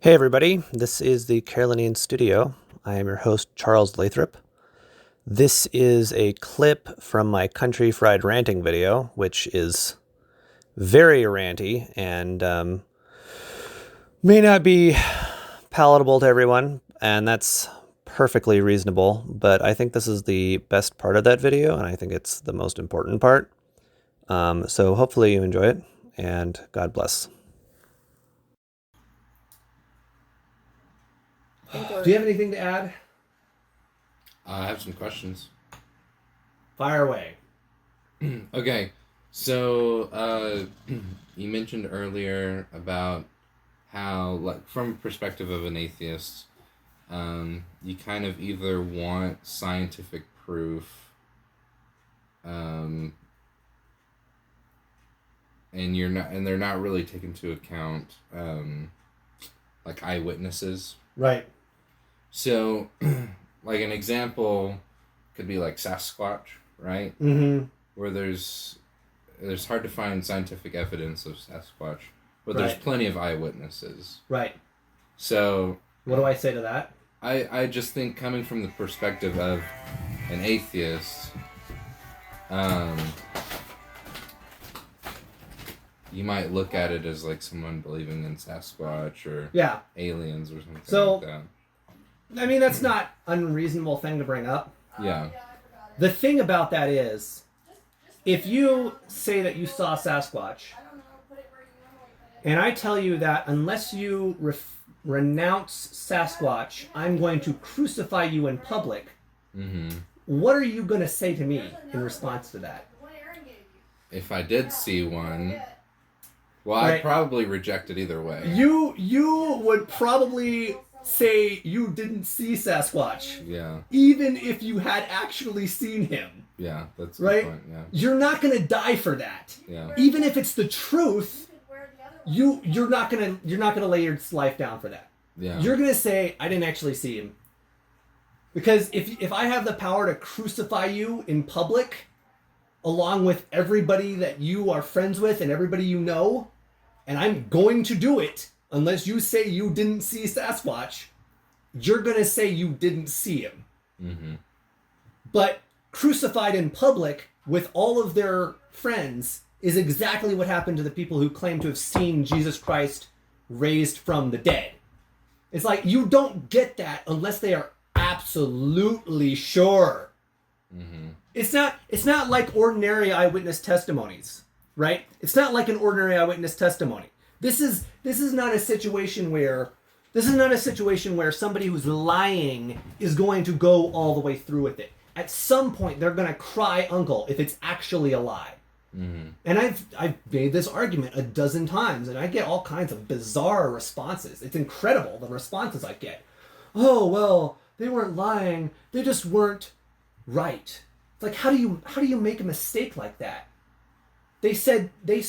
Hey everybody, this is the Carolinian Studio. I am your host, Charles Lathrop. This is a clip from my Country Fried Ranting video, which is very ranty and may not be palatable to everyone, and that's perfectly reasonable, but I think this is the best part of that video, and I think it's the most important part. So hopefully you enjoy it, and God bless. Do you have anything to add? I have some questions. Fire away. Okay, so you mentioned earlier about how, like, from a perspective of an atheist, you kind of either want scientific proof, and they're not really taken into account, like eyewitnesses. Right. So, like an example could be like Sasquatch, right? Mm-hmm. Where there's hard to find scientific evidence of Sasquatch, but Right. there's plenty of eyewitnesses. Right. So What do I say to that? I just think, coming from the perspective of an atheist, you might look at it as like someone believing in Sasquatch or aliens or something like that. I mean, that's not an unreasonable thing to bring up. Yeah. The thing about that is, if you say that you saw Sasquatch, and I tell you that unless you renounce Sasquatch, I'm going to crucify you in public, what are you going to say to me in response to that? If I did see one, well, Right. I'd probably reject it either way. You would probably say you didn't see Sasquatch. Yeah. Even if you had actually seen him. Yeah, that's a right. good point, yeah. You're not gonna die for that. Yeah. Even if it's the truth, you're not gonna lay your life down for that. Yeah. You're gonna say, I didn't actually see him. Because if I have the power to crucify you in public, along with everybody that you are friends with and everybody you know, and I'm going to do it unless you say you didn't see Sasquatch, you're going to say you didn't see him. Mm-hmm. But crucified in public with all of their friends is exactly what happened to the people who claim to have seen Jesus Christ raised from the dead. It's like, you don't get that unless they are absolutely sure. Mm-hmm. It's not like ordinary eyewitness testimonies, right? It's not like an ordinary eyewitness testimony. This is not a situation where somebody who's lying is going to go all the way through with it. At some point, they're going to cry uncle if it's actually a lie. Mm-hmm. And I've made this argument a dozen times, and I get all kinds of bizarre responses. It's incredible, the responses I get. Oh, well, they weren't lying. They just weren't right. It's like, how do you make a mistake like that? They said they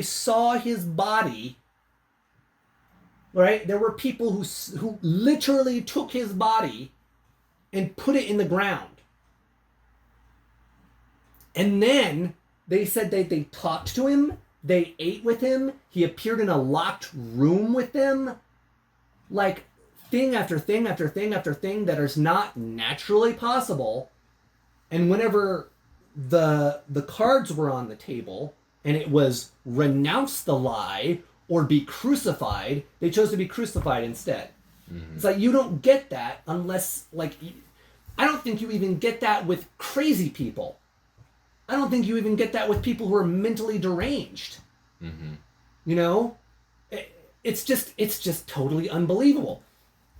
saw his body. Right? There were people who literally took his body and put it in the ground. And then they said they talked to him, they ate with him, he appeared in a locked room with them. Like, thing after thing after thing after thing that is not naturally possible. And whenever the cards were on the table and it was renounce the lie or be crucified, they chose to be crucified instead. Mm-hmm. It's like, you don't get that unless, like, I don't think you even get that with crazy people. I don't think you even get that with people who are mentally deranged. Mm-hmm. You know? It's just totally unbelievable.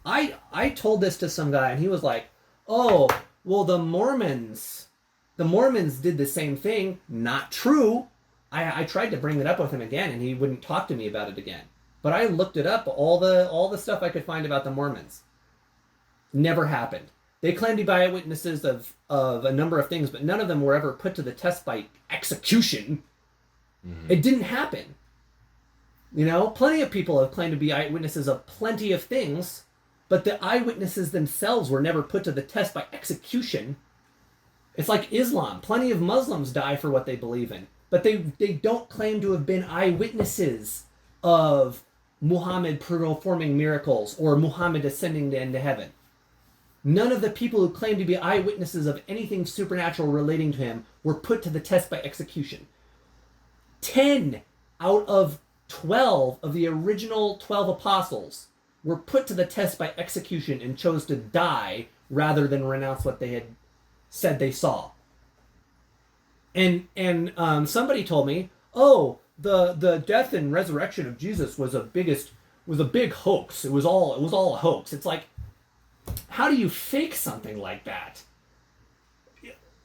I told this to some guy and he was like, oh, well, the Mormons did the same thing. Not true. I tried to bring it up with him again and he wouldn't talk to me about it again. But I looked it up, all the stuff I could find about the Mormons. Never happened. They claimed to be eyewitnesses of a number of things, but none of them were ever put to the test by execution. Mm-hmm. It didn't happen. You know, plenty of people have claimed to be eyewitnesses of plenty of things, but the eyewitnesses themselves were never put to the test by execution. It's like Islam. Plenty of Muslims die for what they believe in, but they don't claim to have been eyewitnesses of Muhammad performing miracles or Muhammad ascending into heaven. None of the people who claimed to be eyewitnesses of anything supernatural relating to him were put to the test by execution. 10 out of 12 of the original 12 apostles were put to the test by execution and chose to die rather than renounce what they had said they saw. And somebody told me, oh, the death and resurrection of Jesus was a big hoax. It was all a hoax. It's like, how do you fake something like that?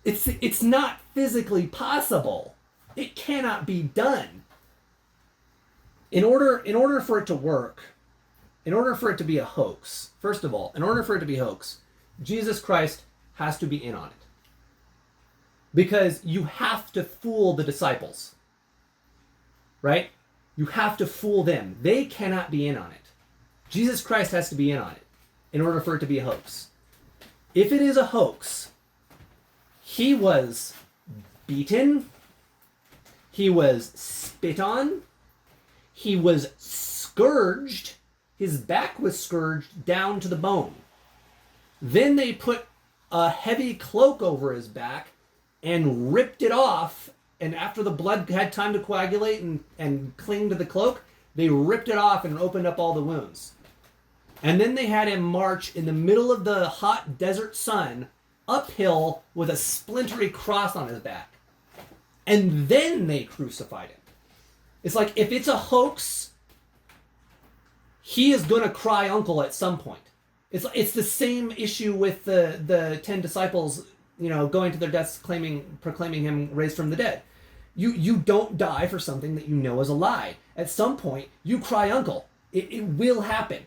It's not physically possible. It cannot be done. In order for it to work, in order for it to be a hoax, first of all, in order for it to be a hoax, Jesus Christ has to be in on it. Because you have to fool the disciples. Right? You have to fool them. They cannot be in on it. Jesus Christ has to be in on it in order for it to be a hoax. If it is a hoax, he was beaten, he was spit on, he was scourged, his back was scourged down to the bone. Then they put a heavy cloak over his back and ripped it off, and after the blood had time to coagulate and cling to the cloak, they ripped it off and opened up all the wounds. And then they had him march in the middle of the hot desert sun uphill with a splintery cross on his back. And then they crucified him. It's like, if it's a hoax, he is going to cry uncle at some point. It's the same issue with the 10 disciples, going to their deaths proclaiming him raised from the dead. You don't die for something that you know is a lie. At some point, you cry uncle. It will happen.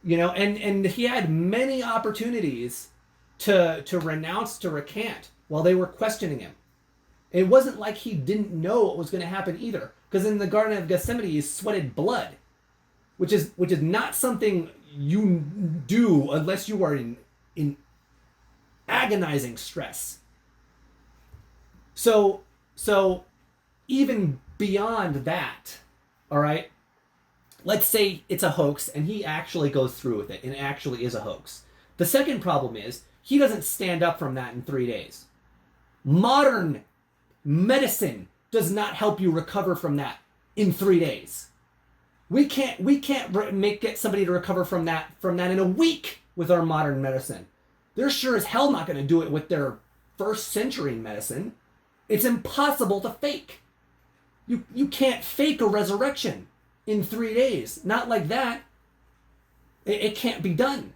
And he had many opportunities to renounce, to recant while they were questioning him. It wasn't like he didn't know what was going to happen either, because in the Garden of Gethsemane he sweated blood, which is not something you do unless you are in agonizing stress. So even beyond that, all right, let's say it's a hoax and he actually goes through with it and it actually is a hoax. The second problem is he doesn't stand up from that in 3 days. Modern medicine does not help you recover from that in 3 days. We can't get somebody to recover from that in a week with our modern medicine. They're sure as hell not going to do it with their first century medicine. It's impossible to fake. You can't fake a resurrection in 3 days. Not like that. It can't be done.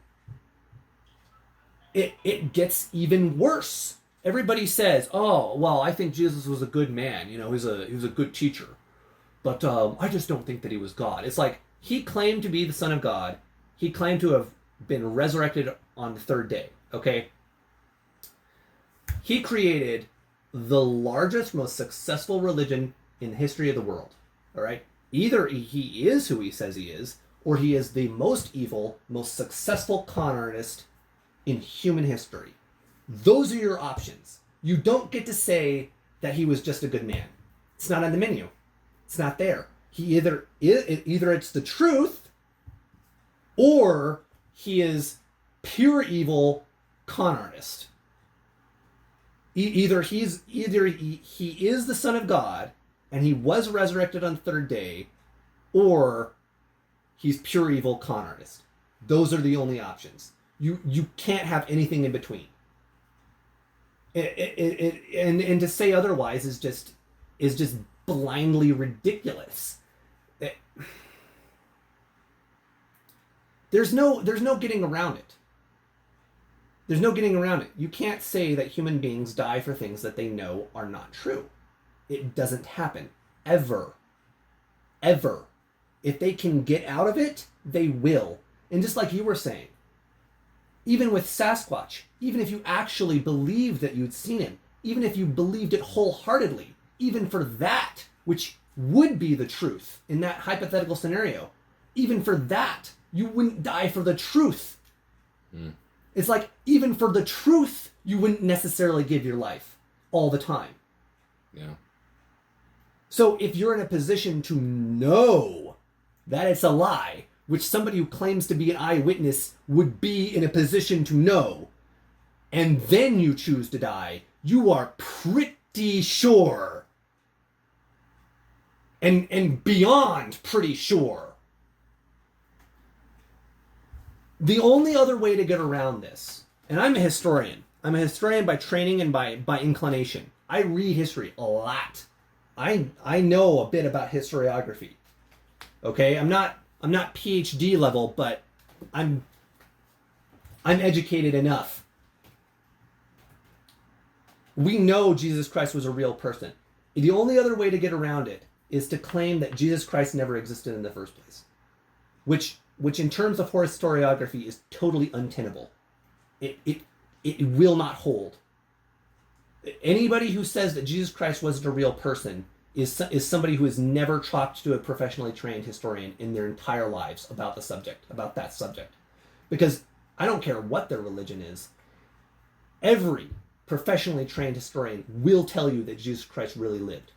It gets even worse. Everybody says, oh, well, I think Jesus was a good man. He was a good teacher. But I just don't think that he was God. It's like, he claimed to be the Son of God. He claimed to have been resurrected on the third day. Okay? He created the largest, most successful religion in the history of the world. All right? Either he is who he says he is, or he is the most evil, most successful con artist in human history. Those are your options. You don't get to say that he was just a good man. It's not on the menu. It's not there. He either it's the truth, or he is pure evil con artist. Either he is the Son of God and he was resurrected on the third day, or he's pure evil con artist. Those are the only options. You can't have anything in between. And to say otherwise is just blindly ridiculous. There's no getting around it. There's no getting around it. You can't say that human beings die for things that they know are not true. It doesn't happen. Ever. Ever. If they can get out of it, they will. And just like you were saying, even with Sasquatch, even if you actually believed that you'd seen him, even if you believed it wholeheartedly, even for that, which would be the truth in that hypothetical scenario, even for that, you wouldn't die for the truth. Mm. It's like, even for the truth, you wouldn't necessarily give your life all the time. Yeah. So if you're in a position to know that it's a lie, which somebody who claims to be an eyewitness would be in a position to know, and then you choose to die, you are pretty sure. And beyond pretty sure. The only other way to get around this, and I'm a historian. I'm a historian by training and by inclination. I read history a lot. I know a bit about historiography. Okay, I'm not PhD level, but I'm educated enough. We know Jesus Christ was a real person. The only other way to get around it is to claim that Jesus Christ never existed in the first place, which in terms of historiography is totally untenable. It will not hold. Anybody who says that Jesus Christ wasn't a real person is somebody who has never talked to a professionally trained historian in their entire lives about the subject, about that subject. Because I don't care what their religion is, every professionally trained historian will tell you that Jesus Christ really lived.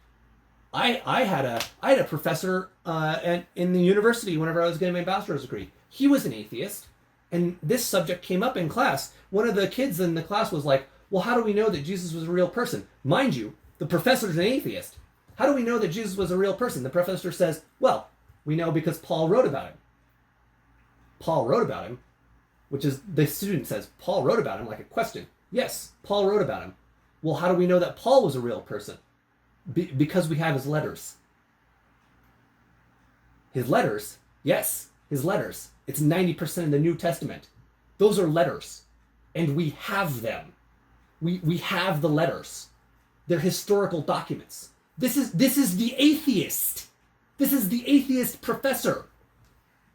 I had a professor in the university whenever I was getting my bachelor's degree. He was an atheist, and this subject came up in class. One of the kids in the class was like, well, how do we know that Jesus was a real person? Mind you, the professor's an atheist. How do we know that Jesus was a real person? The professor says, well, we know because Paul wrote about him. Paul wrote about him, which is, the student says, Paul wrote about him, like a question. Yes, Paul wrote about him. Well, how do we know that Paul was a real person? Because we have his letters. His letters? Yes, his letters. It's 90% of the New Testament. Those are letters. And we have them. We have the letters. They're historical documents. This is the atheist. This is the atheist professor.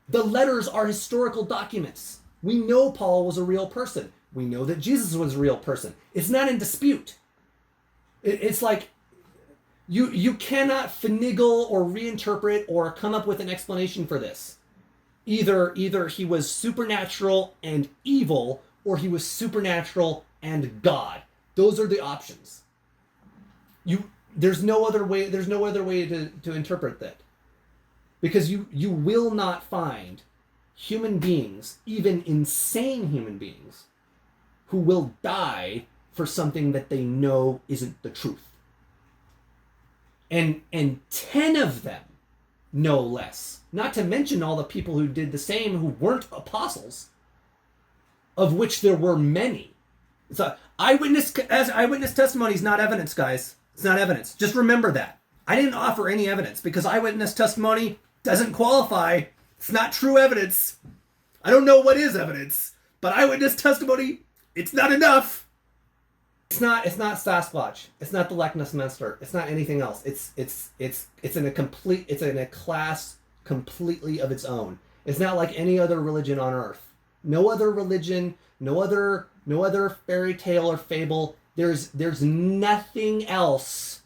The letters are historical documents. We know Paul was a real person. We know that Jesus was a real person. It's not in dispute. It's like you cannot finagle or reinterpret or come up with an explanation for this. Either he was supernatural and evil, or he was supernatural and God. Those are the options. There's no other way to interpret that. Because you will not find human beings, even insane human beings, who will die for something that they know isn't the truth. And 10 of them, no less. Not to mention all the people who did the same who weren't apostles, of which there were many. So eyewitness testimony is not evidence, guys. It's not evidence. Just remember that. I didn't offer any evidence because eyewitness testimony doesn't qualify. It's not true evidence. I don't know what is evidence, but eyewitness testimony, it's not enough. It's not Sasquatch. It's not the Loch Ness Monster. It's not anything else. It's in a class completely of its own. It's not like any other religion on earth. No other religion, no other fairy tale or fable. There's nothing else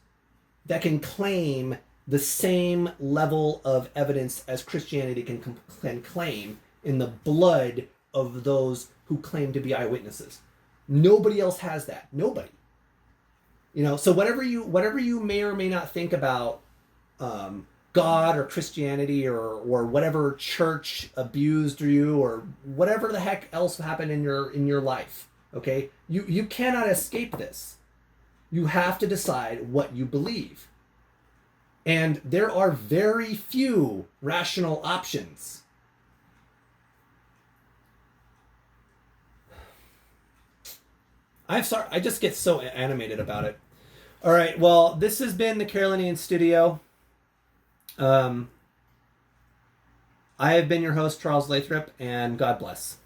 that can claim the same level of evidence as Christianity can claim in the blood of those who claim to be eyewitnesses. Nobody else has that. Nobody. So whatever you may or may not think about God or Christianity or whatever church abused you or whatever the heck else happened in your life, okay? You cannot escape this. You have to decide what you believe. And there are very few rational options. I'm sorry, I just get so animated about it. All right, well, this has been the Carolinian Studio. I have been your host, Charles Lathrop, and God bless.